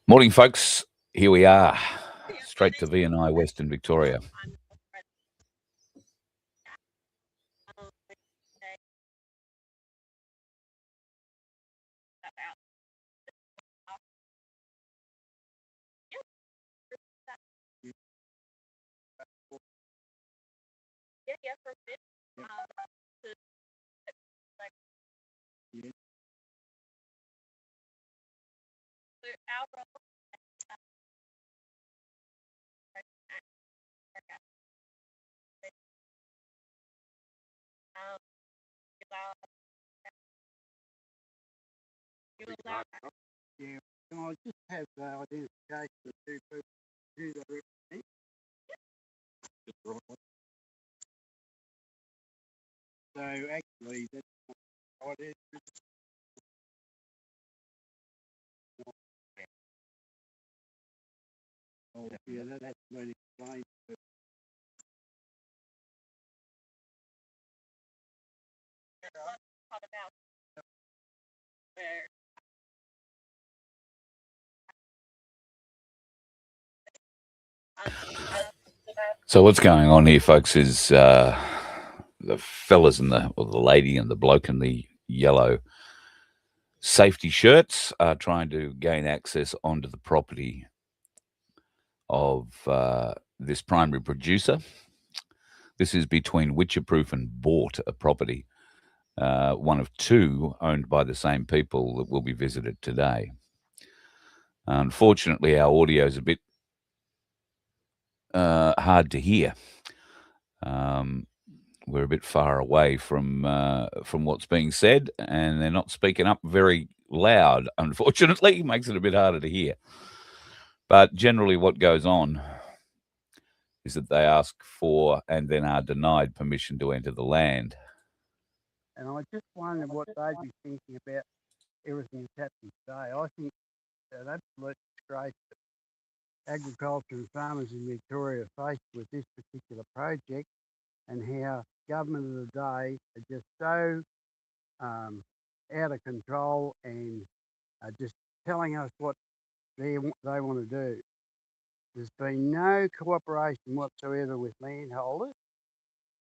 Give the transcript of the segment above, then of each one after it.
Morning, folks. Here we are, straight to VNI, Western Victoria. Yeah, can I just have the identification of two people who they represent? Just right. So actually, that's not right. Oh, yeah, that has been explained. So, what's going on here, folks, is the fellas or the lady and the bloke in the yellow safety shirts are trying to gain access onto the property of this primary producer. This is between Witcherproof and Bought, a property, one of two owned by the same people that will be visited today. Unfortunately, our audio is a bit hard to hear. We're a bit far away from what's being said, and they're not speaking up very loud. Unfortunately, makes it a bit harder to hear. But generally, what goes on is that they ask for and then are denied permission to enter the land. And I just wonder what they'd be thinking about everything that's happening today. I think an absolute disgrace that agriculture and farmers in Victoria are faced with this particular project, and how government of the day are just so out of control and are just telling us what they want to do. There's been no cooperation whatsoever with landholders.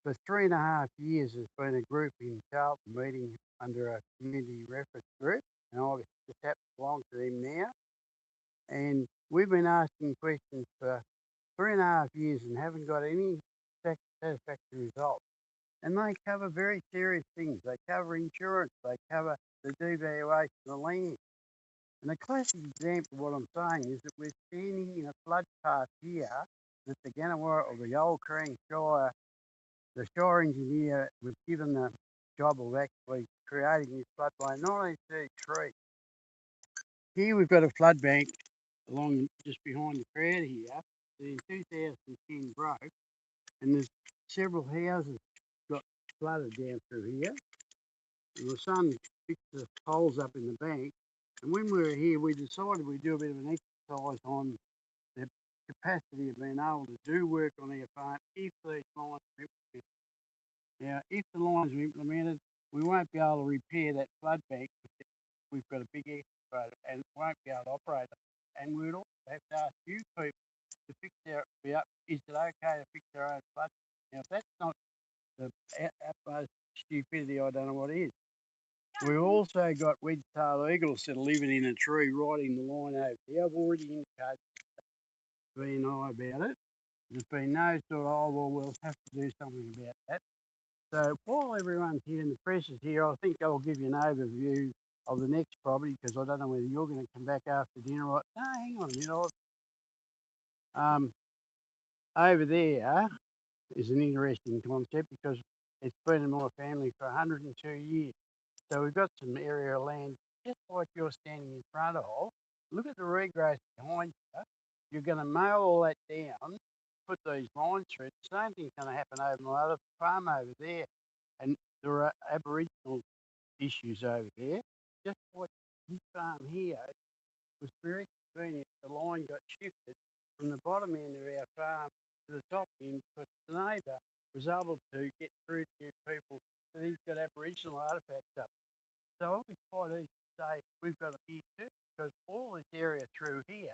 For 3.5 years, there's been a group in Charlton meeting under a community reference group, and I just happen to belong to them now. And we've been asking questions for 3.5 years and haven't got any satisfactory results. And they cover very serious things. They cover insurance. They cover the devaluation of the land. And a classic example of what I'm saying is that we're standing in a flood path here that the Ganawara or the Old Krang Shire, the Shire engineer was given the job of actually creating this floodplain, not only to tree. Here we've got a flood bank along just behind the crowd here that in 2010 broke, and there's several houses got flooded down through here. And the sun fixed the holes up in the bank. And when we were here, we decided we'd do a bit of an exercise on the capacity of being able to do work on our farm if these lines are implemented. Now, if the lines are implemented, we won't be able to repair that flood bank. We've got a big excavator and won't be able to operate it. And we'd also have to ask you people to fix is it okay to fix their own flood? Now, if that's not the utmost stupidity, I don't know what is. We've also got wedge-tailed eagles that are living in a tree right in the line over here. I've already indicated to VNI about it. There's been no sort of, oh, well, we'll have to do something about that. So while everyone's here and the press is here, I think I'll give you an overview of the next property, because I don't know whether you're going to come back after dinner or... No, hang on a minute. Over there is an interesting concept because it's been in my family for 102 years. So we've got some area of land just like you're standing in front of. Look at the regrowth behind you. You're going to mow all that down, put these lines through. The same thing's going to happen over my other farm over there. And there are Aboriginal issues over there. Just like this farm here was very convenient. The line got shifted from the bottom end of our farm to the top end because the neighbour was able to get through to you people that he's got Aboriginal artefacts up. So I'll be quite easy to say we've got a here too. because all this area through here,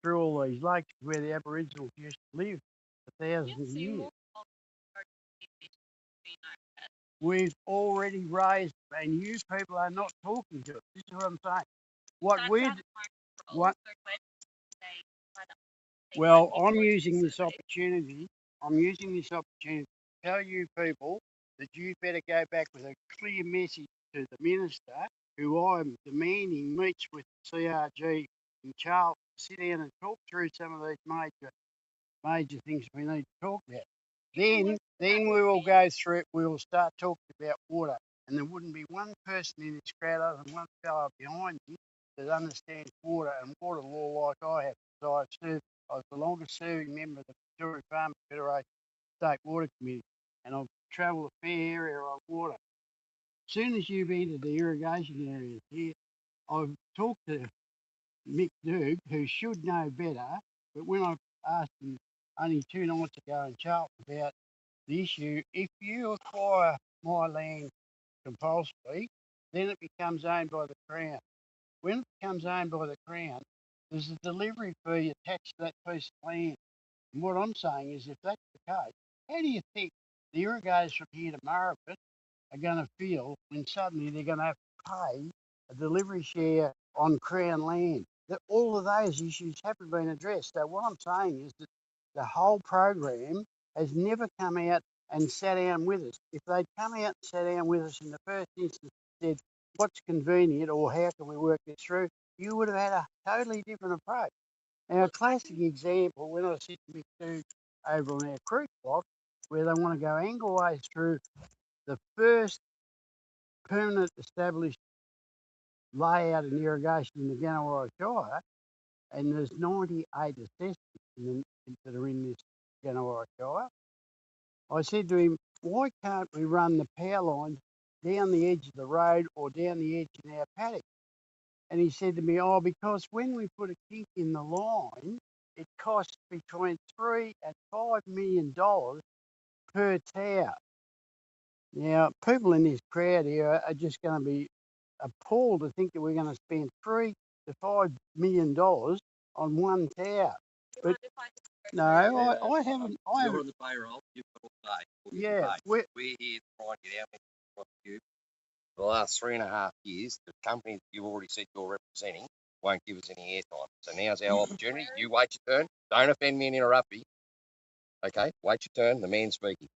through all these lakes, where the Aboriginals used to live for thousands of years. We've already raised, and you people are not talking to it. This is what I'm saying. Well, I'm using this opportunity. To tell you people that you better go back with a clear message to the minister, who I'm demanding meets with CRG in Charlton, sit down and talk through some of these major things we need to talk about. Then we will go through it. We will start talking about water, and there wouldn't be one person in this crowd other than one fellow behind you that understands water and water law like I have. So I was the longest serving member of the Victoria Farmers Federation State Water Committee, and I've travelled a fair area on water. As soon as you've entered the irrigation areas here, I've talked to Mick Doog, who should know better, but when I asked him only 2 nights ago in Charlton about the issue, if you acquire my land compulsorily, then it becomes owned by the Crown. When it becomes owned by the Crown, there's a delivery fee attached to that piece of land. And what I'm saying is, if that's the case, how do you think the irrigators from here to Murrabit are going to feel when suddenly they're going to have to pay a delivery share on Crown land? That all of those issues haven't been addressed. So what I'm saying is that the whole program has never come out and sat down with us. If they'd come out and sat down with us in the first instance and said, what's convenient or how can we work this through, you would have had a totally different approach. Now, a classic example, when I was sitting with Duke over on our creek block, where they want to go angleways through the first permanent established layout and irrigation in the Ganawara Shire, and there's 98 assessments that are in this Ganawara Shire. I said to him, why can't we run the power lines down the edge of the road or down the edge in our paddock? And he said to me, oh, because when we put a kink in the line, it costs between $3 and $5 million per tower. Now, people in this crowd here are just going to be appalled to think that we're going to spend $3 to $5 million on one tower. But no, I haven't. You're on the payroll. You've got to pay. Yeah, we're here to try and get our message across to you. For the last 3.5 years, the company that you've already said you're representing won't give us any airtime. So now's our opportunity. You wait your turn. Don't offend me and interrupt me. Okay, wait your turn. The man's speaking.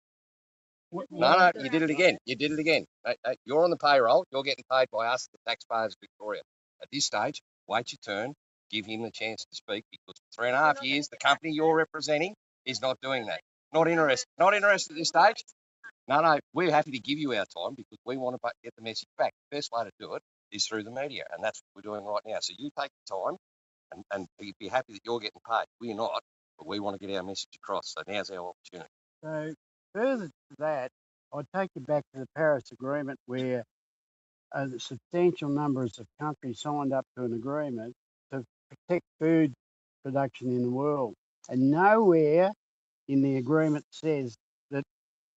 No, you did it again. You did it again. You're on the payroll. You're getting paid by us, the taxpayers of Victoria. At this stage, wait your turn. Give him the chance to speak, because for 3.5 years, the company you're representing is not doing that. Not interested. Not interested at this stage. No, we're happy to give you our time because we want to get the message back. The best way to do it is through the media, and that's what we're doing right now. So you take the time and be happy that you're getting paid. We're not, but we want to get our message across. So now's our opportunity. So further to that, I'd take you back to the Paris Agreement, where a substantial numbers of countries signed up to an agreement to protect food production in the world. And nowhere in the agreement says that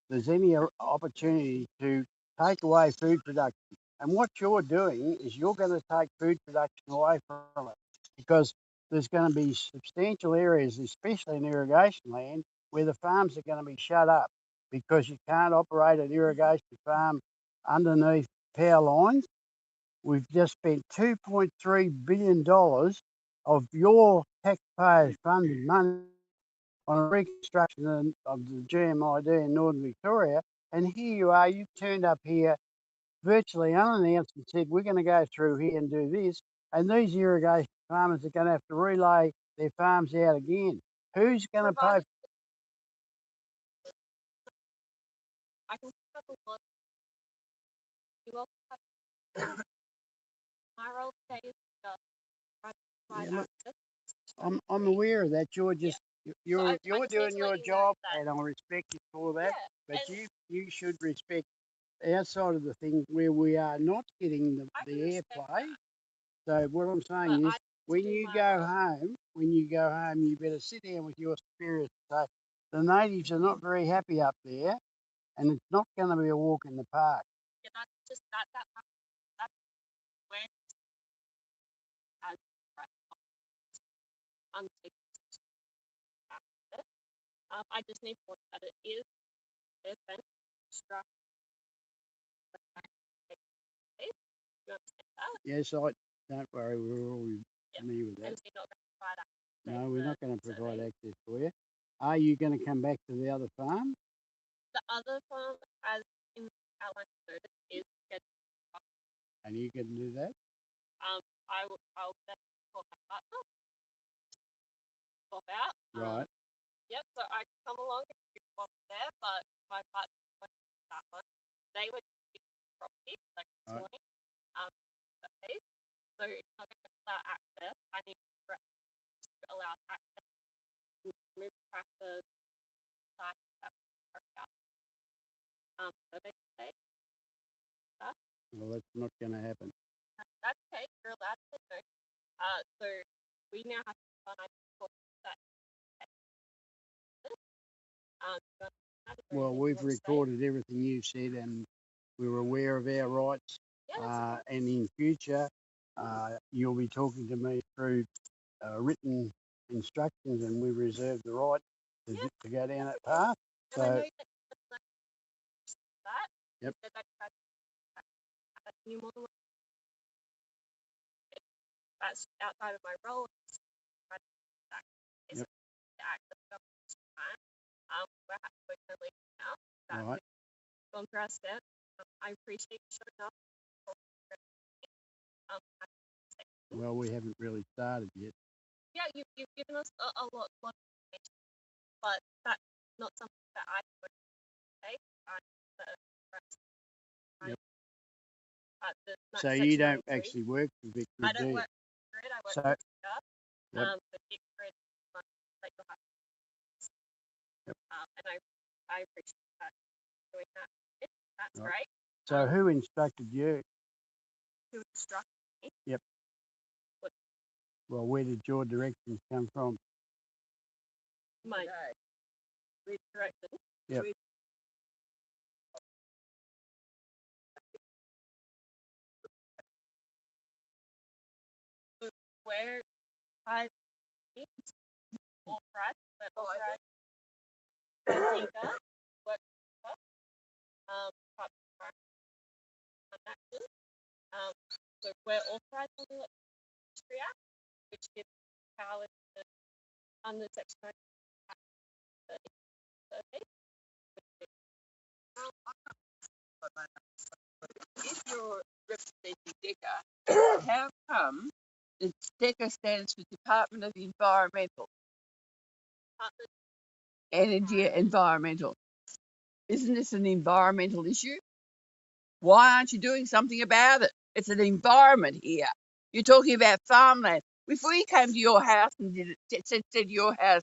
there's any opportunity to take away food production. And what you're doing is you're going to take food production away from it, because there's going to be substantial areas, especially in irrigation land, where the farms are going to be shut up because you can't operate an irrigation farm underneath power lines. We've just spent $2.3 billion of your taxpayers' funded money on a reconstruction of the GMID in Northern Victoria, and here you are, you've turned up here virtually unannounced and said, we're going to go through here and do this, and these irrigation farmers are going to have to relay their farms out again. Who's going to pay? I can pick up a look. You also have my role today is I'm aware of that. You're just you're doing your job, and I respect you for that. But you should respect our side of the thing where we are not getting the airplay. So what I'm saying is, when you go home, you better sit down with your superiors and say, the natives are not very happy up there, and it's not going to be a walk in the park. Yeah, that's just that undertake access. I just need to point that it is open, structured. You understand that? Yes, don't worry, we're all familiar with that. And so you're not going to provide access. No, we're not going to survey. provide access for you. Are you going to come back to the other farm? The other farm, as in outlined notice, is scheduled. And you can do that? I'll then call my partner, swap out. Right. Yep, so I can come along and do swap there, but my partner went to that one. They were doing property, like this Right. morning. Okay. So it's not going to allow access. I need to allow access to move tractors, site that work out. So they say Well, that's not going to happen. that's okay, you're allowed to know. So we now have to find out that Well, we've recorded everything you said and we're aware of our rights. Yeah, And in future, you'll be talking to me through written instructions and we reserve the right to go down that path. and I know So, that. Yep. You more than that's outside of my role. Is Yep. the act of government time. We're happy now. That right. we've gone through our steps. I appreciate you showing up. Well, we haven't really started yet. Yeah, you've given us a lot of information, but that's not something that I would say. Yep. So you don't actually work for Vic Grid, I don't work for it. I work for staff. Yep. The Vic Grid that you'll have. Yep. And I appreciate that doing that. That's Right. great. So who instructed you? Who instructed me? Yep. What? Well, where did your directions come from? My directions. Yep. Where I authorized, but authorized work so we're authorized under the Industry Act, which gives power to under section 30. If you're representing DECA, how come the DECA stands for Department of Environmental, Energy Environmental? Isn't this an environmental issue? Why aren't you doing something about it? It's an environment here. You're talking about farmland. If we came to your house and said your house,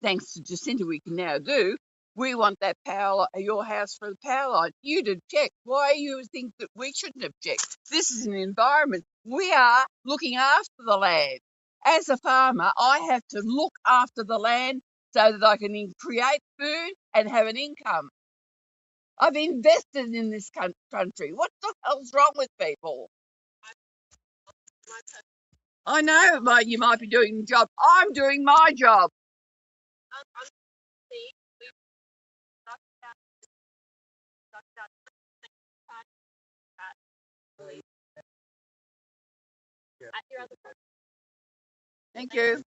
thanks to Jacinta, we can now do, we want that power, your house for the power line. You'd object. Why you think that we shouldn't object? This is an environment. We are looking after the land. As a farmer, I have to look after the land so that I can create food and have an income. I've invested in this country. What the hell's wrong with people? I know you might be doing the job. I'm doing my job. Thank you.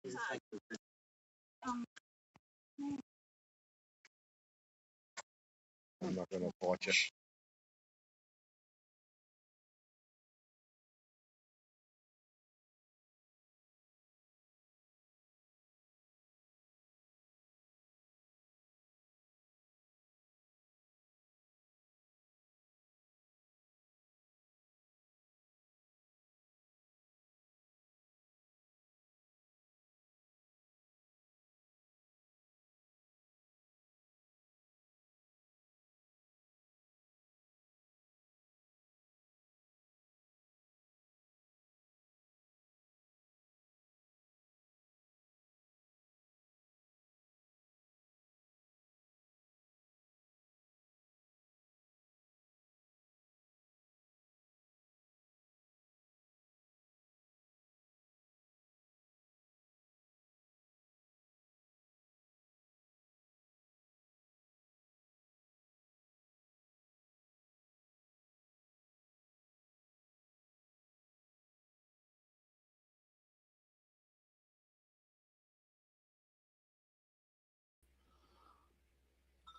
I'm not going to fight you.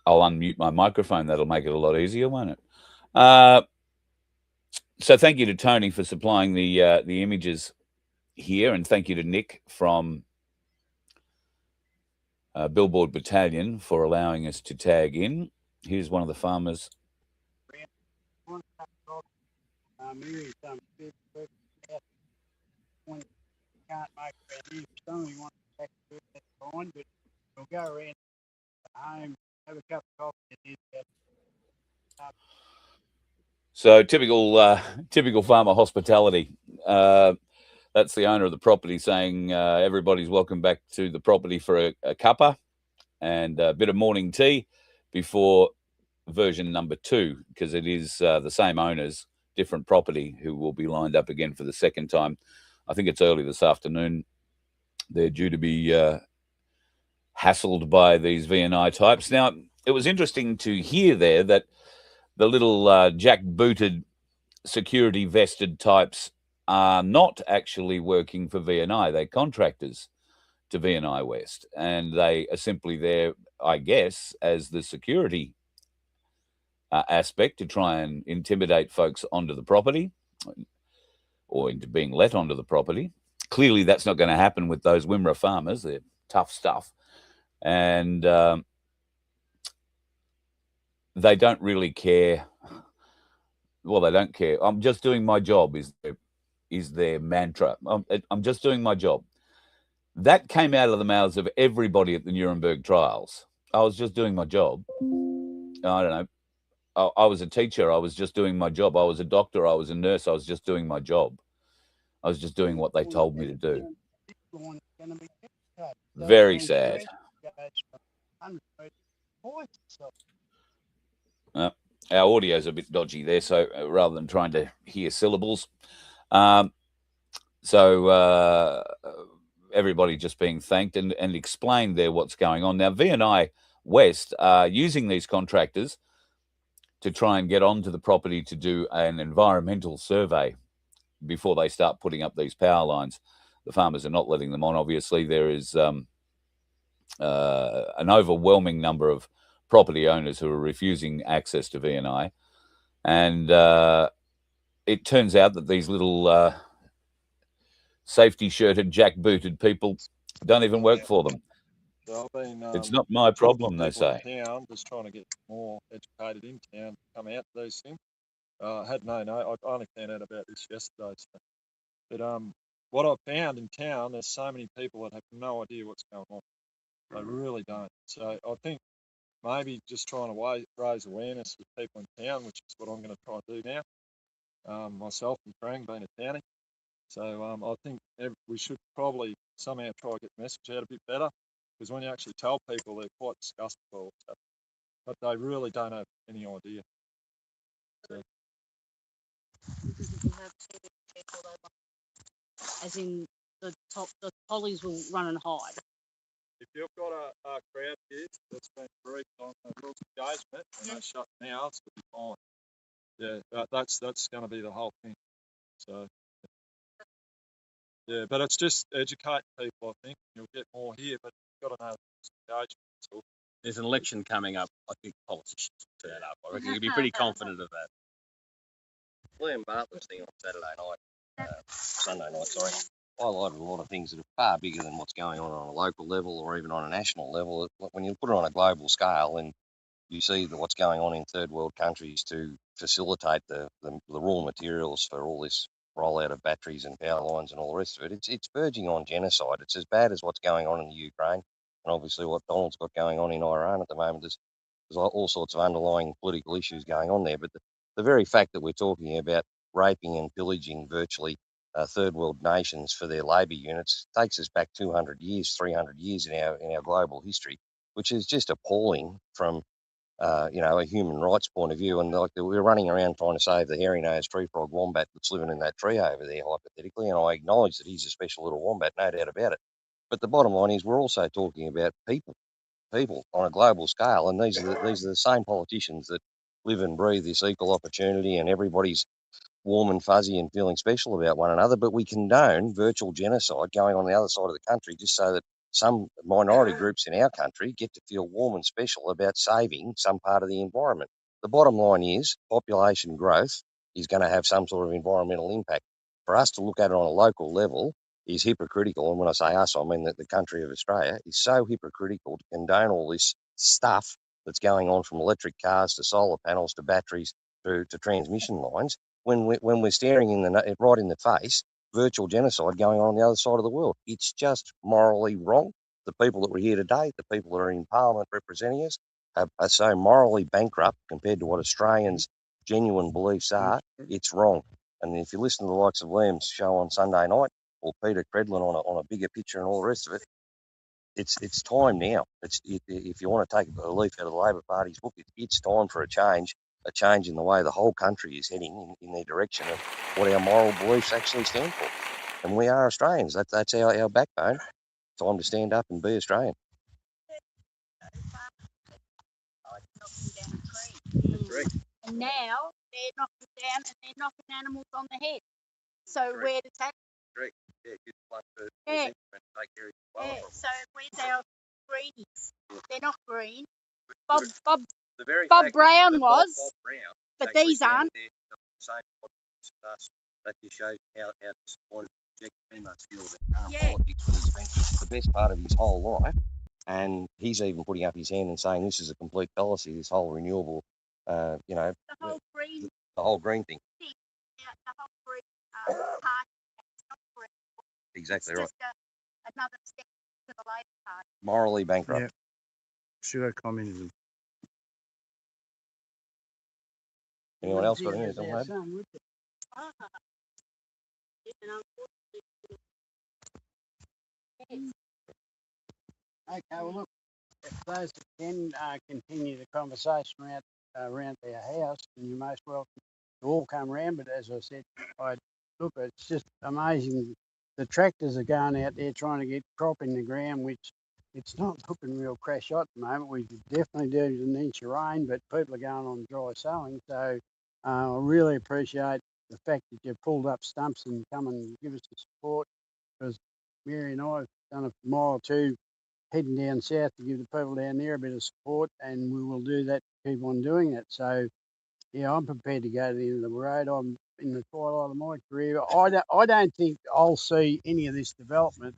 I'll unmute my microphone. That'll make it a lot easier, won't it? So thank you to Tony for supplying the images here, and thank you to Nick from Billboard Battalion for allowing us to tag in. Here's one of the farmers. Maybe some big when can't make that some you want to take it on, but we'll go around home, have a cup of coffee, and then So typical farmer hospitality. That's the owner of the property saying everybody's welcome back to the property for a cuppa and a bit of morning tea before version number 2, because it is the same owners, different property, who will be lined up again for the second time. I think it's early this afternoon. They're due to be hassled by these VNI types. Now, it was interesting to hear there that the little jackbooted security vested types are not actually working for VNI. They're contractors to VNI West, and they are simply there, I guess, as the security aspect to try and intimidate folks onto the property or into being let onto the property. Clearly, that's not going to happen with those Wimmera farmers. They're tough stuff. And they don't really care. Well, they don't care. I'm just doing my job is their mantra. I'm just doing my job. That came out of the mouths of everybody at the Nuremberg trials. I was just doing my job. I don't know. I was a teacher. I was just doing my job. I was a doctor. I was a nurse. I was just doing my job. I was just doing what they told me to do. Very sad. Our audio's a bit dodgy there, so rather than trying to hear syllables. So everybody just being thanked and explained there what's going on. Now, VNI West are using these contractors to try and get onto the property to do an environmental survey before they start putting up these power lines. The farmers are not letting them on, obviously. There is an overwhelming number of property owners who are refusing access to VNI. And it turns out that these little safety-shirted, jack-booted people don't even work for them. So I've been, it's not my problem, they say. In town, just trying to get more educated in town to come out to these things. I had I only found out about this yesterday. So. But what I've found in town, there's so many people that have no idea what's going on. They really don't. So I think maybe just trying to raise awareness with people in town, which is what I'm going to try and do now. Myself and Frank being a townie. So I think we should probably somehow try to get the message out a bit better, because when you actually tell people, they're quite disgusted by what's happening, but they really don't have any idea. So. As in the pollies will run and hide. If you've got a crowd here that's been briefed on the rules of engagement and they shut mouths, it'll be fine. Yeah, that's going to be the whole thing. So. Yeah, but it's just educating people, I think. You'll get more here, but you've got to know engagement. So. There's an election coming up. I think politicians will turn up. I reckon you'd be pretty confident of that. William Bartlett's thing on Sunday night, sorry, highlighted a lot of things that are far bigger than what's going on a local level or even on a national level. When you put it on a global scale and you see what's going on in third world countries to facilitate the raw materials for all this rollout of batteries and power lines and all the rest of it, it's verging on genocide. It's as bad as what's going on in the Ukraine and obviously what Donald's got going on in Iran at the moment. There's all sorts of underlying political issues going on there, but the very fact that we're talking about raping and pillaging virtually third world nations for their labour units takes us back 200 years, 300 years in our global history, which is just appalling from a human rights point of view. And like we're running around trying to save the hairy-nosed tree frog wombat that's living in that tree over there, hypothetically. And I acknowledge that he's a special little wombat, no doubt about it. But the bottom line is we're also talking about people on a global scale, and these are the same politicians that live and breathe this equal opportunity and everybody's warm and fuzzy and feeling special about one another, but we condone virtual genocide going on the other side of the country just so that some minority groups in our country get to feel warm and special about saving some part of the environment. The bottom line is population growth is going to have some sort of environmental impact. For us to look at it on a local level is hypocritical. And when I say us, I mean that the country of Australia is so hypocritical to condone all this stuff that's going on, from electric cars to solar panels to batteries to transmission lines, when we're staring right in the face virtual genocide going on the other side of the world. It's just morally wrong. The people that were here today, the people that are in Parliament representing us, are so morally bankrupt compared to what Australians' genuine beliefs are. It's wrong. And if you listen to the likes of Liam's show on Sunday night, or Peter Credlin on a bigger picture and all the rest of it, it's time now. If you want to take a leaf out of the Labor Party's book, it's time for a change in the way the whole country is heading in their direction of what our moral beliefs actually stand for. And we are Australians. That's our backbone. Time to stand up and be Australian. And now they're knocking down and they're knocking animals on the head. So where does that? Correct. Yeah, good luck to Yeah. take care of Yeah. So where's our greenies? They're not green. The very Bob fact Brown that was, Bob Brown but actually these standing aren't. there the same politics as us, that just shows how disappointed Jack must feel about current politics when he spent the best part of his whole life. And he's even putting up his hand and saying this is a complete fallacy, this whole renewable, The whole green the whole green thing. thing. Yeah, the whole green party. It's not green. Exactly It's right. just another step to the Labor Party. Morally bankrupt. Yeah. Pseudo-communism. Anyone else got anything to add? Okay, well, look, if those that can continue the conversation around their house, then you're most welcome to all come round. But as I said, it's just amazing. The tractors are going out there trying to get crop in the ground, which it's not looking real crash hot at the moment. We could definitely do an inch of rain, but people are going on dry sowing. So I really appreciate the fact that you pulled up stumps and come and give us the support, because Mary and I have done a mile or two heading down south to give the people down there a bit of support, and we will do that, keep on doing it. So, yeah, I'm prepared to go to the end of the road. I'm in the twilight of my career. I don't think I'll see any of this development,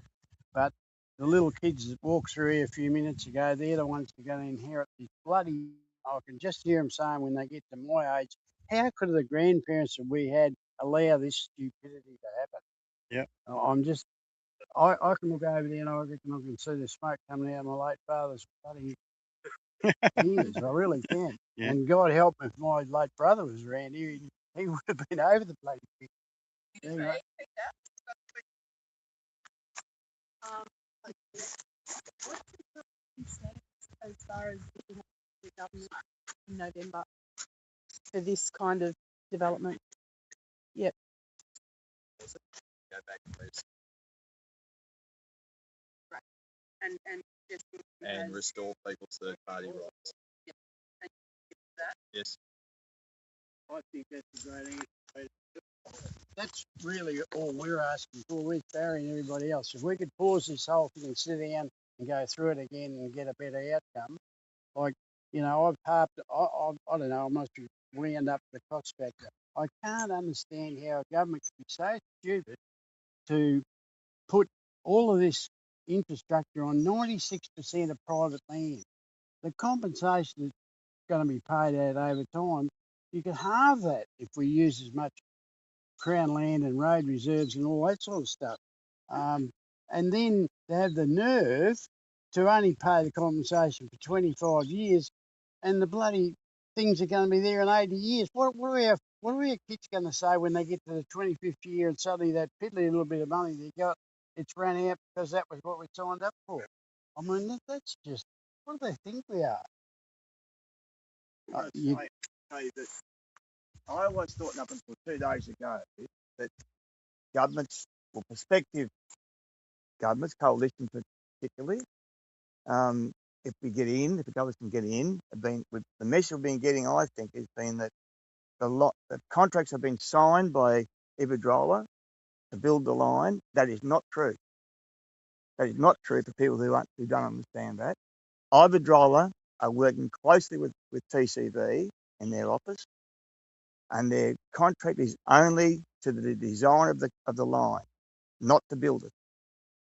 but the little kids that walked through here a few minutes ago, they're the ones that are going to inherit this bloody. I can just hear them saying when they get to my age, how could the grandparents that we had allow this stupidity to happen? Yep. I'm just I can look over there and I reckon I can see the smoke coming out of my late father's bloody ears. I really can. Yeah. And God help me if my late brother was around here, he would have been over the bloody thing. Anyway. As far as the government in November for this kind of development? Yep. Go back, please. And just And restore people's third-party rights. that. Yes. I think that's a great answer. That's really all we're asking for with Barry and everybody else. If we could pause this whole thing and sit down and go through it again and get a better outcome, like, I've harped, I don't know, I must be wound up the cost factor. I can't understand how a government can be so stupid to put all of this infrastructure on 96% of private land. The compensation that's going to be paid out over time, you could halve that if we use as much Crown land and road reserves and all that sort of stuff. And then they have the nerve to only pay the compensation for 25 years, and the bloody things are going to be there in 80 years. What are our kids going to say when they get to the 25th year and suddenly that piddly little bit of money they got, it's run out because that was what we signed up for? I mean, that's just, what do they think we are? I tell you this. I always thought up until 2 days ago that governments, or prospective governments, coalitions particularly, if the governments can get in, the message we've been getting, I think, has been that the contracts have been signed by Iberdrola to build the line. That is not true. That is not true for people who don't understand that. Iberdrola are working closely with TCV in their office, and their contract is only to the design of the line, not to build it.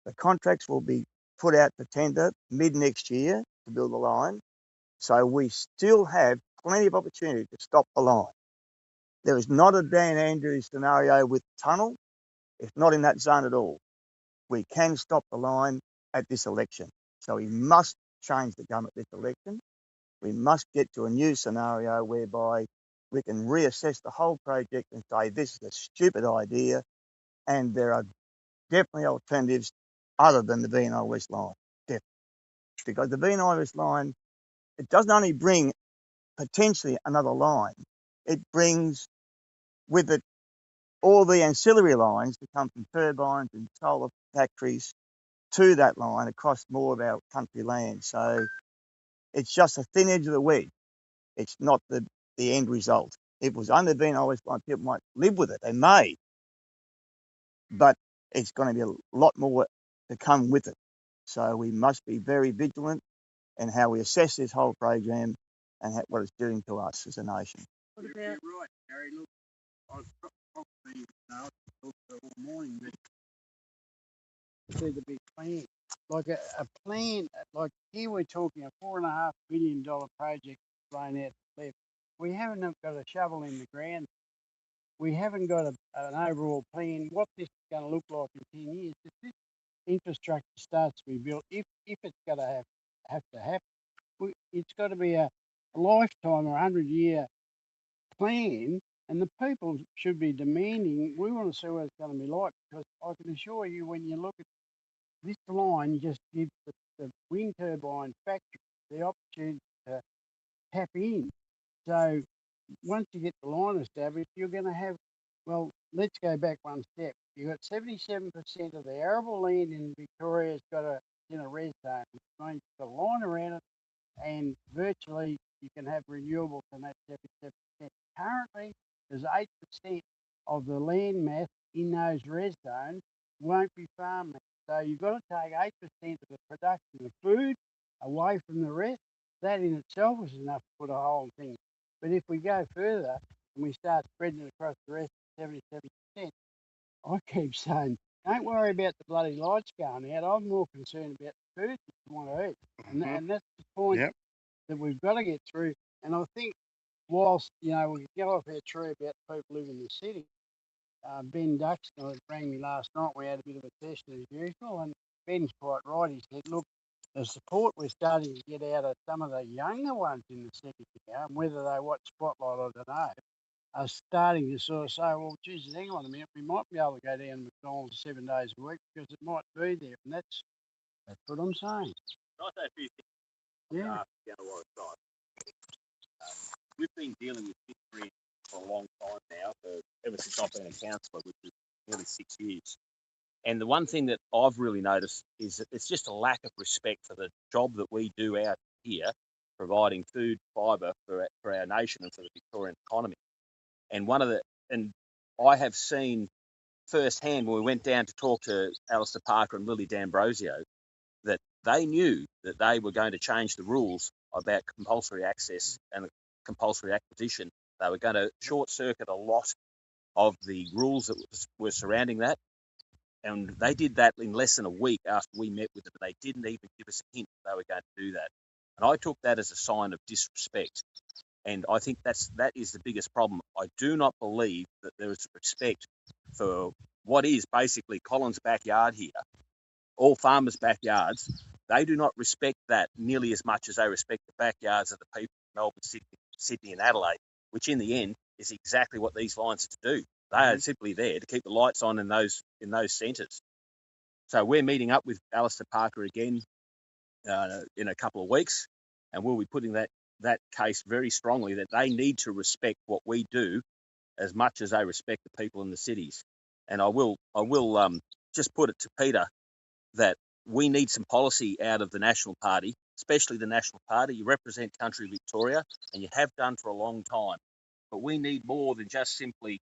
The contracts will be put out for tender mid next year to build the line, so we still have plenty of opportunity to stop the line. There is not a Dan Andrews scenario with the tunnel. It's not in that zone at all. We can stop the line at this election. So we must change the government this election. We must get to a new scenario whereby we can reassess the whole project and say this is a stupid idea, and there are definitely alternatives other than the VNI West line. Definitely. Because the VNI West line, it doesn't only bring potentially another line, it brings with it all the ancillary lines that come from turbines and solar factories to that line across more of our country land. So it's just a thin edge of the wedge. It's not the end result. If it was under VNI West line, people might live with it. They may, but it's going to be a lot more to come with it. So we must be very vigilant in how we assess this whole program and what it's doing to us as a nation. What about? You're right, Gary. Look, I've probably talked all morning, but see the big plan. Like a plan, like here we're talking a $4.5 billion project thrown out the left. We haven't got a shovel in the ground. We haven't got an overall plan what this is going to look like in 10 years. If this infrastructure starts to be built, if it's going to have to happen, it's got to be a lifetime or 100-year plan, and the people should be demanding, we want to see what it's going to be like, because I can assure you when you look at this line, just gives the wind turbine factory the opportunity to tap in. So once you get the line established, you're going to have, well, let's go back one step. You've got 77% of the arable land in Victoria has got in a res zone, which means you've got a line around it, and virtually you can have renewables in that 77%. Currently, there's 8% of the land mass in those res zones won't be farmland. So you've got to take 8% of the production of food away from the rest. That in itself is enough to put a whole thing. But if we go further and we start spreading it across the rest of 77%, I keep saying, don't worry about the bloody lights going out. I'm more concerned about the food that you want to eat. And that's the point that we've got to get through. And I think whilst, we can go off our tree about people living in the city, Ben Duxton rang me last night. We had a bit of a session as usual, and Ben's quite right. He said, look, the support we're starting to get out of some of the younger ones in the city now, and whether they watch Spotlight, I don't know, are starting to sort of say, well, geez, hang on a minute, we might be able to go down to McDonald's 7 days a week because it might be there. And that's what I'm saying. Can I say a few things? Yeah. We've been dealing with history for a long time now, ever since I've been a councillor, which is nearly 6 years. And the one thing that I've really noticed is that it's just a lack of respect for the job that we do out here, providing food, fibre for our nation and for the Victorian economy. And I have seen firsthand when we went down to talk to Alistair Parker and Lily D'Ambrosio that they knew that they were going to change the rules about compulsory access and compulsory acquisition. They were going to short circuit a lot of the rules that were surrounding that. And they did that in less than a week after we met with them. They didn't even give us a hint that they were going to do that. And I took that as a sign of disrespect. And I think that is the biggest problem. I do not believe that there is respect for what is basically Colin's backyard here, all farmers' backyards. They do not respect that nearly as much as they respect the backyards of the people in Melbourne, Sydney and Adelaide, which in the end is exactly what these lines are to do. They are simply there to keep the lights on in those centres. So we're meeting up with Alistair Parker again in a couple of weeks, and we'll be putting that case very strongly that they need to respect what we do as much as they respect the people in the cities. And I will just put it to Peter that we need some policy out of the National Party, especially the National Party. You represent country Victoria, and you have done for a long time. But we need more than just simply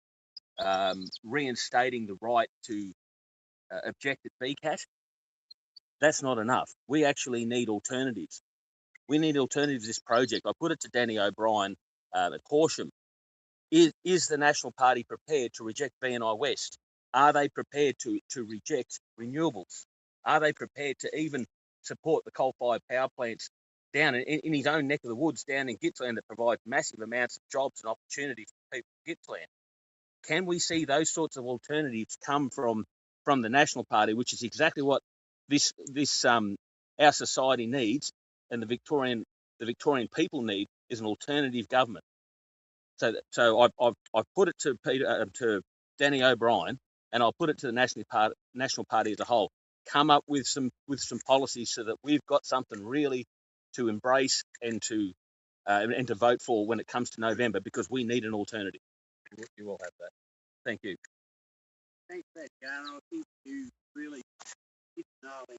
reinstating the right to object at VCAT. That's not enough. We actually need alternatives. We need alternatives to this project. I put it to Danny O'Brien at Horsham. Is the National Party prepared to reject VNI West? Are they prepared to reject renewables? Are they prepared to even support the coal-fired power plants down in his own neck of the woods down in Gippsland that provide massive amounts of jobs and opportunities for people in Gippsland? Can we see those sorts of alternatives come from the National Party, which is exactly what this our society needs, and the Victorian people need, is an alternative government. So I've put it to to Danny O'Brien, and I'll put it to the National Party as a whole. Come up with some policies so that we've got something really to embrace and to vote for when it comes to November, because we need an alternative. You will have that. Thank you. Thanks for that, Jan. I think you really hit the nail in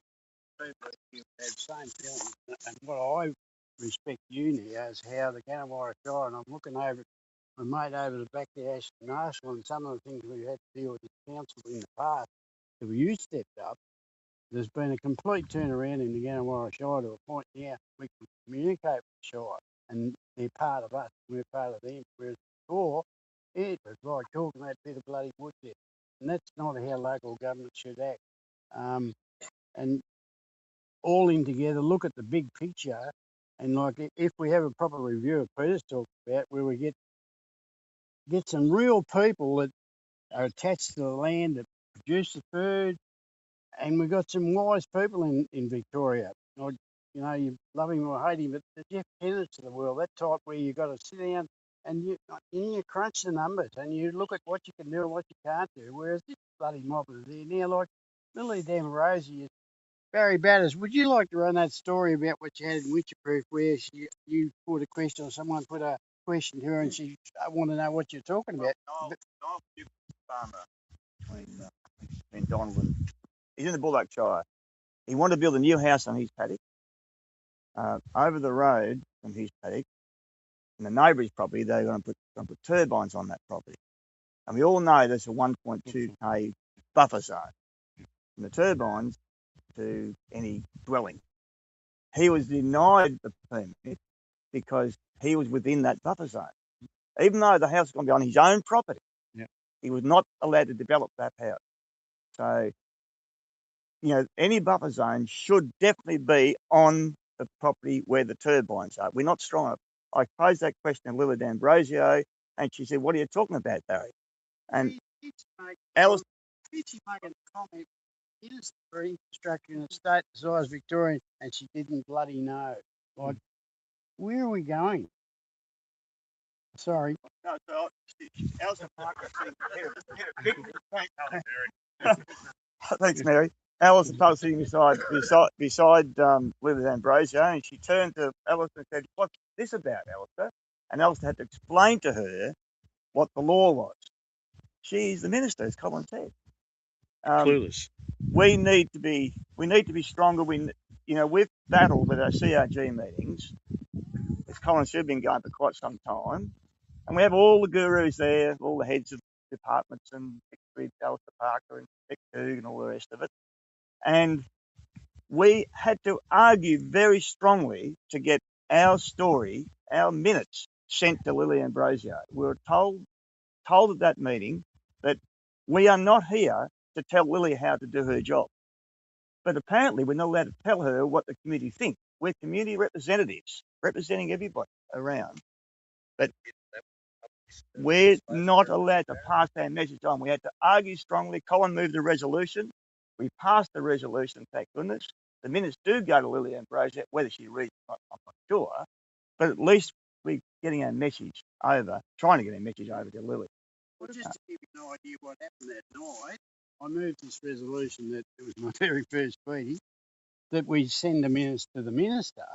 people who have the same feelings. And what I respect you now is how the Gannawarra Shire, and I'm looking over my mate over the back there, Ashton Marshall, and some of the things we've had to deal with the council in the past, that you stepped up. There's been a complete turnaround in the Gannawarra Shire to a point now we can communicate with the Shire, and they're part of us, we're part of them. Whereas before, it was like talking that bit of bloody wood there. And that's not how local government should act. And all in together, look at the big picture, and like if we have a proper review of Peter's talked about, where we get some real people that are attached to the land that produce the food, and we've got some wise people in Victoria. Like, you know, you love him or hate him, but the Jeff Kennetts of the world, that type where you've got to sit down and you crunch the numbers and you look at what you can do and what you can't do. Whereas this bloody mob is there now, like Lily D'Ambrosio, Barry Batters. Would you like to run that story about what you had in Winterproof, where you put a question or someone put a question to her and I want to know what you're talking about? Noel farmer between Donald. He's in the Bullock Shire. He wanted to build a new house on his paddock, over the road from his paddock, and the neighbour's property. They're going to put turbines on that property, and we all know there's a 1.2k buffer zone from the turbines to any dwelling. He was denied the permit because he was within that buffer zone, even though the house was going to be on his own property. Yeah. He was not allowed to develop that house. So, you know, any buffer zone should definitely be on the property where the turbines are. We're not strong enough. I posed that question to Lily D'Ambrosio, and she said, "What are you talking about, Barry?" And Alice, She's making a comment. It is for infrastructure in a state the size of Victoria, and she didn't bloody know. Like, where are we going? Sorry. no, so Alison Parker sitting Thanks, Mary. Alison Parker sitting beside Lily D'Ambrosio, and she turned to Alison and said, "What's this about, Alison?" And Alison had to explain to her what the law was. She's the minister, as Colin said. Clueless. We need to be stronger. We've battled with our CRG meetings. As Colin said, been going for quite some time, and we have all the gurus there, all the heads of departments, and Alistair Parker and Beck Coog and all the rest of it. And we had to argue very strongly to get our story, our minutes, sent to Lily Ambrosio. We were told at that meeting that we are not here to tell Lily how to do her job. But apparently we're not allowed to tell her what the community thinks. We're community representatives, representing everybody around. But we're not allowed to pass our message on. We had to argue strongly. Colin moved a resolution. We passed the resolution, thank goodness. The minutes do go to Lily Ambrosio, whether she reads it or not, I'm not sure. But at least we're getting our message over, trying to get our message over to Lily. Well, just to give you an idea what happened that night, I moved this resolution that it was my very first meeting, that we send the minutes to the minister,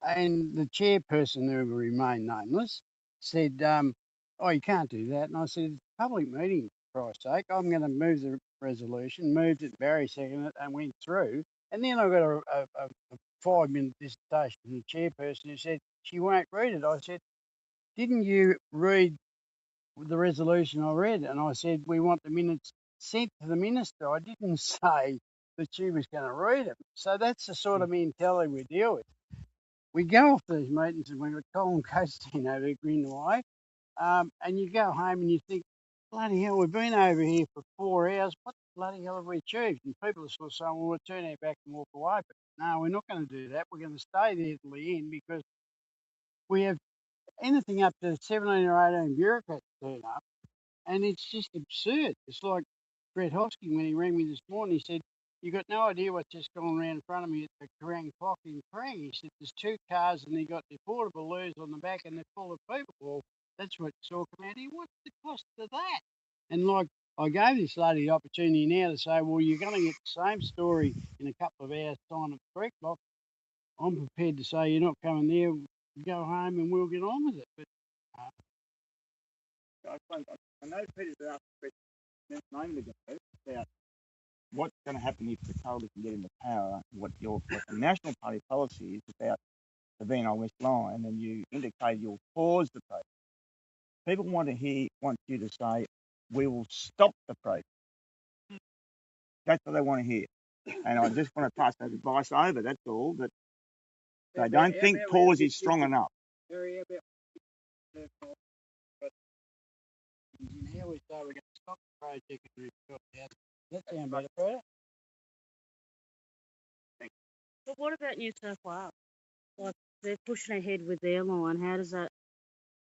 and the chairperson, who will remain nameless, said, "Oh, you can't do that." And I said, "It's a public meeting, for Christ's sake. I'm going to move the resolution." Moved it, Barry seconded it, and went through. And then I got a 5-minute dissertation from the chairperson who said she won't read it. I said, "Didn't you read the resolution I read?" And I said, "We want the minutes sent to the minister." I didn't say that she was going to read them. So that's the sort of mentality we deal with. We go off these meetings and we've got Colin Costin over here grinning away, and you go home and you think, bloody hell, we've been over here for 4 hours. What the bloody hell have we achieved? And people are sort of saying, well, we'll turn our back and walk away. But no, we're not going to do that. We're going to stay there till the end because we have anything up to 17 or 18 bureaucrats turn up, and it's just absurd. It's like Brett Hosking, when he rang me this morning, he said, you got no idea what's just gone around in front of me at the Kerrang Clock in Kerrang. He said, there's 2 cars and they got the portable loos on the back and they're full of people. Well, that's what it's talking about here. What's the cost of that? And like, I gave this lady the opportunity now to say, well, you're going to get the same story in a couple of hours' time at the creek block. I'm prepared to say you're not coming there. Go home and we'll get on with it. But I know Peter's asked a question a moment ago about what's going to happen if the coalition get into power, what the National Party policy is about the VNI West line, and you indicate you'll pause the project. People want you to say, we will stop the project. That's what they want to hear. And I just want to pass that advice over, that's all, that they don't think pause is strong enough. Harry, how about how we say we're going to stop the project and rebuild the house? Does that sound better, Peter? But what about New South Wales? Like, they're pushing ahead with their line. How does that,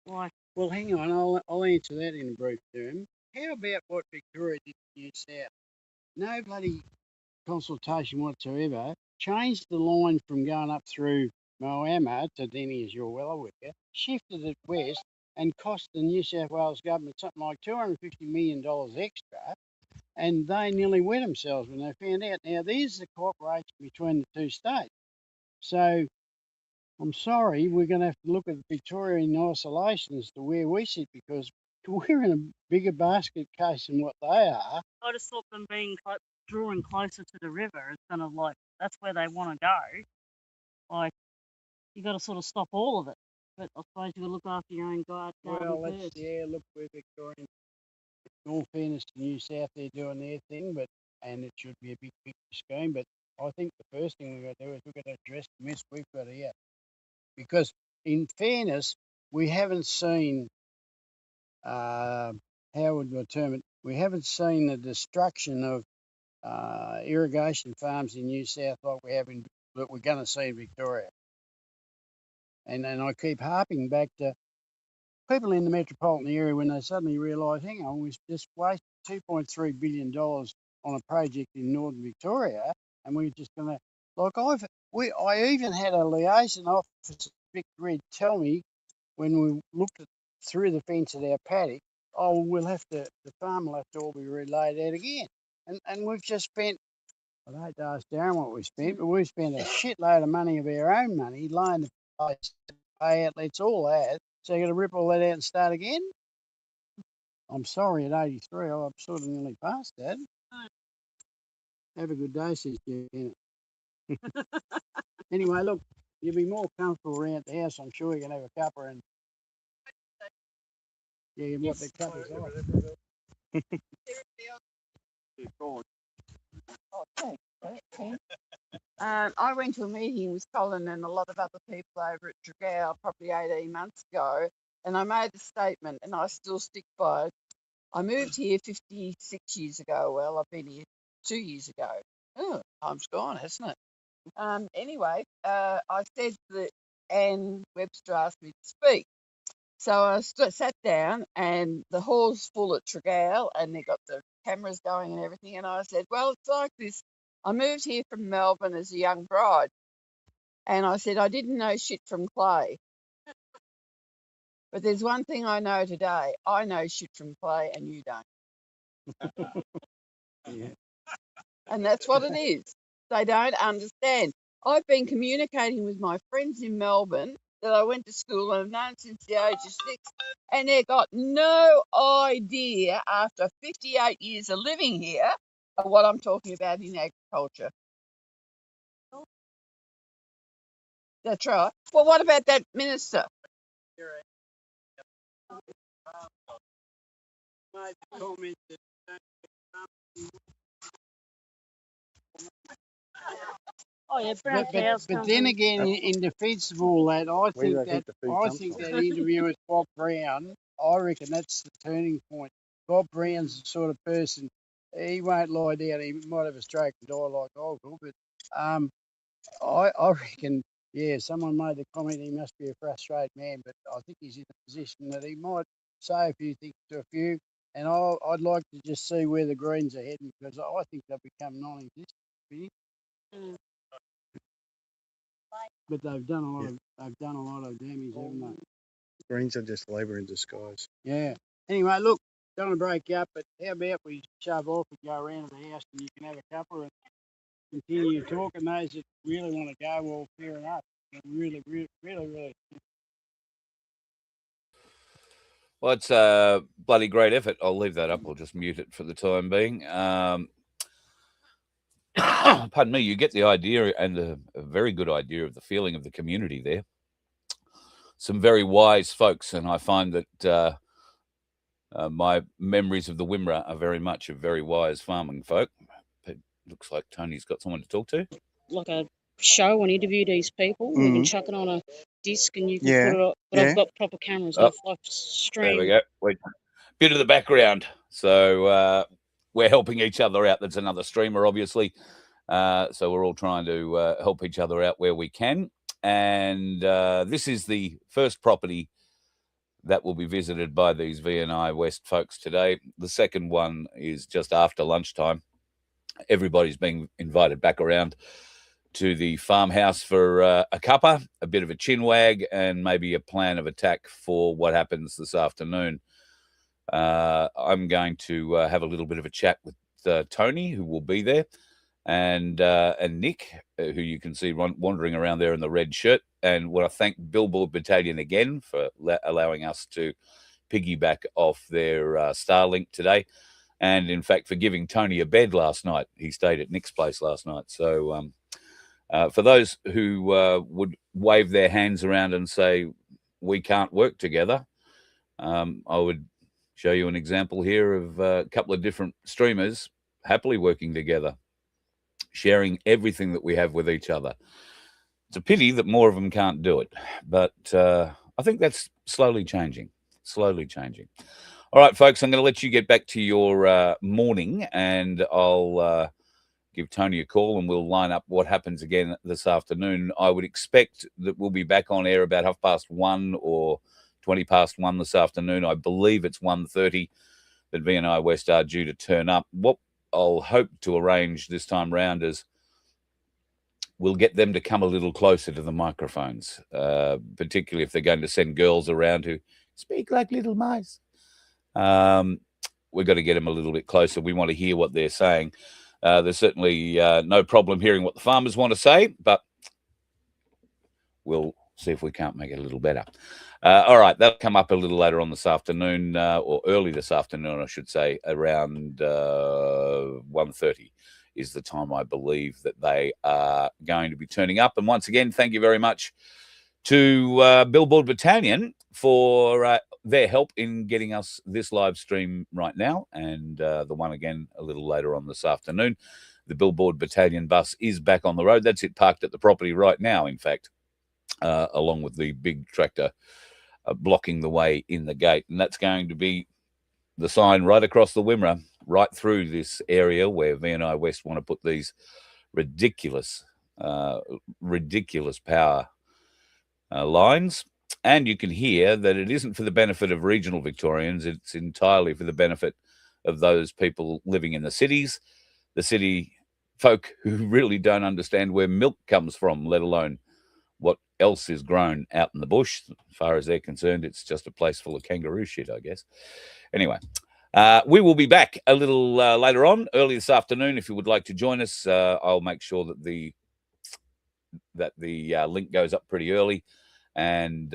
like... Well, hang on, I'll answer that in a brief term. How about what Victoria did to New South? No bloody consultation whatsoever. Changed the line from going up through Moama to Denny, as you're well aware, shifted it west and cost the New South Wales government something like $250 million extra, and they nearly wet themselves when they found out. Now, there's the cooperation between the two states. So I'm sorry, we're going to have to look at Victoria in isolation as to where we sit, because we're in a bigger basket case than what they are. I just thought them being drawing closer to the river is kind of like, that's where they want to go. Like, you got to sort of stop all of it. But I suppose you got to look after your own garden Well, first. look, we're Victorian. In all fairness to New South, they're doing their thing, and it should be a big picture scheme. But I think the first thing we've got to do is we've got to address the mess we've got here. Because in fairness, we haven't seen, how would we term it, we haven't seen the destruction of irrigation farms in New South like that we're going to see in Victoria. And I keep harping back to people in the metropolitan area when they suddenly realise, hang on, we've just wasted $2.3 billion on a project in northern Victoria, and we're just going to, like I even had a liaison officer, Vic Red, tell me when we looked through the fence at our paddock, the farm will have to all be relayed out again. And we've just spent, I hate to ask Darren what we spent, but we've spent a shitload of money of our own money, loaned the place, pay outlets, all that. So you've got to rip all that out and start again? I'm sorry, at 83, I'm sort of nearly past that. Have a good day, says Janet. Anyway, look, you'll be more comfortable around the house. I'm sure you can have a cuppa and... Yeah, what the cuppa's like. I went to a meeting with Colin and a lot of other people over at Tregow probably 18 months ago, and I made a statement, and I still stick by it. I moved here 56 years ago. Well, I've been here 2 years ago. Oh, time's gone, hasn't it? Anyway, I said that Anne Webster asked me to speak. So I sat down, and the hall's full at Tregow, and they got the cameras going and everything. And I said, well, it's like this. I moved here from Melbourne as a young bride, and I said I didn't know shit from clay. But there's one thing I know today. I know shit from clay, and you don't. Yeah. And that's what it is. They don't understand. I've been communicating with my friends in Melbourne that I went to school and have known since the age of 6, and they've got no idea after 58 years of living here of what I'm talking about in agriculture. That's right. Well, what about that minister? Oh yeah, brown cows but come then from. again, in defence of all that, Where do they think the food comes from? that interview with Bob Brown, I reckon that's the turning point. Bob Brown's the sort of person, he won't lie down. He might have a stroke and die like Oggle, but I reckon, yeah, someone made the comment he must be a frustrated man, but I think he's in a position that he might say a few things to a few, and I'd like to just see where the Greens are heading, because I think they'll become non-existent. Mm. But they've done a lot of damage, haven't they? Greens are just Labor in disguise. Yeah. Anyway, look, don't want to break you up, but how about we shove off and go around to the house and you can have a cuppa and continue talking. Those that really want to go, well, fair enough. Really. Well, it's a bloody great effort. I'll leave that up. I'll just mute it for the time being. Pardon me. You get the idea, and a very good idea of the feeling of the community there. Some very wise folks, and I find that my memories of the Wimmera are very much of very wise farming folk. It looks like Tony's got someone to talk to. Like a show and interview these people. We can chuck it on a disc and you can put it up. But I've got proper cameras. I've streamed. There we go. Bit of the background. So we're helping each other out. That's another streamer, obviously. So we're all trying to help each other out where we can. And this is the first property that will be visited by these VNI West folks today. The second one is just after lunchtime. Everybody's being invited back around to the farmhouse for a cuppa, a bit of a chin wag, and maybe a plan of attack for what happens this afternoon. I'm going to have a little bit of a chat with Tony, who will be there, and Nick, who you can see wandering around there in the red shirt. And want to thank Billboard Battalion again for allowing us to piggyback off their Starlink today. And, in fact, for giving Tony a bed last night. He stayed at Nick's place last night. So for those who would wave their hands around and say, we can't work together, I would show you an example here of a couple of different streamers happily working together, sharing everything that we have with each other. It's a pity that more of them can't do it, but I think that's slowly changing. All right, folks, I'm going to let you get back to your morning, and I'll give Tony a call, and we'll line up what happens again this afternoon. I would expect that we'll be back on air about 1:30 or 1:20 this afternoon. I believe it's 1:30 that VNI West are due to turn up. What I'll hope to arrange this time round is we'll get them to come a little closer to the microphones, particularly if they're going to send girls around who speak like little mice. We've got to get them a little bit closer. We want to hear what they're saying. There's certainly no problem hearing what the farmers want to say, but we'll see if we can't make it a little better. All right, that'll come up a little later on this afternoon, or early this afternoon, I should say, around 1:30 is the time I believe that they are going to be turning up. And once again, thank you very much to Billboard Battalion for their help in getting us this live stream right now, and the one again a little later on this afternoon. The Billboard Battalion bus is back on the road. That's it, parked at the property right now, in fact, along with the big tractor blocking the way in the gate. And that's going to be the sign right across the Wimmera, right through this area where VNI West want to put these ridiculous power lines. And you can hear that it isn't for the benefit of regional Victorians. It's entirely for the benefit of those people living in the cities, the city folk who really don't understand where milk comes from, let alone what else is grown out in the bush. As far as they're concerned, it's just a place full of kangaroo shit, I guess. Anyway, we will be back a little later on, early this afternoon. If you would like to join us, I'll make sure that the link goes up pretty early. And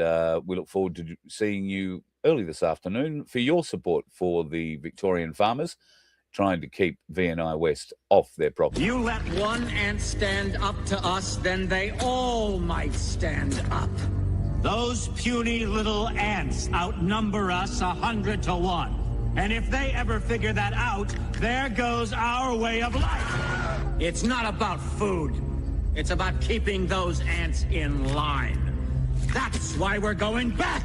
we look forward to seeing you early this afternoon for your support for the Victorian farmers trying to keep VNI West off their property. You let one ant stand up to us, then they all might stand up. Those puny little ants outnumber us 100 to 1. And if they ever figure that out, there goes our way of life. It's not about food. It's about keeping those ants in line. That's why we're going back.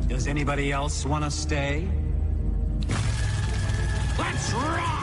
Does anybody else want to stay? Let's rock!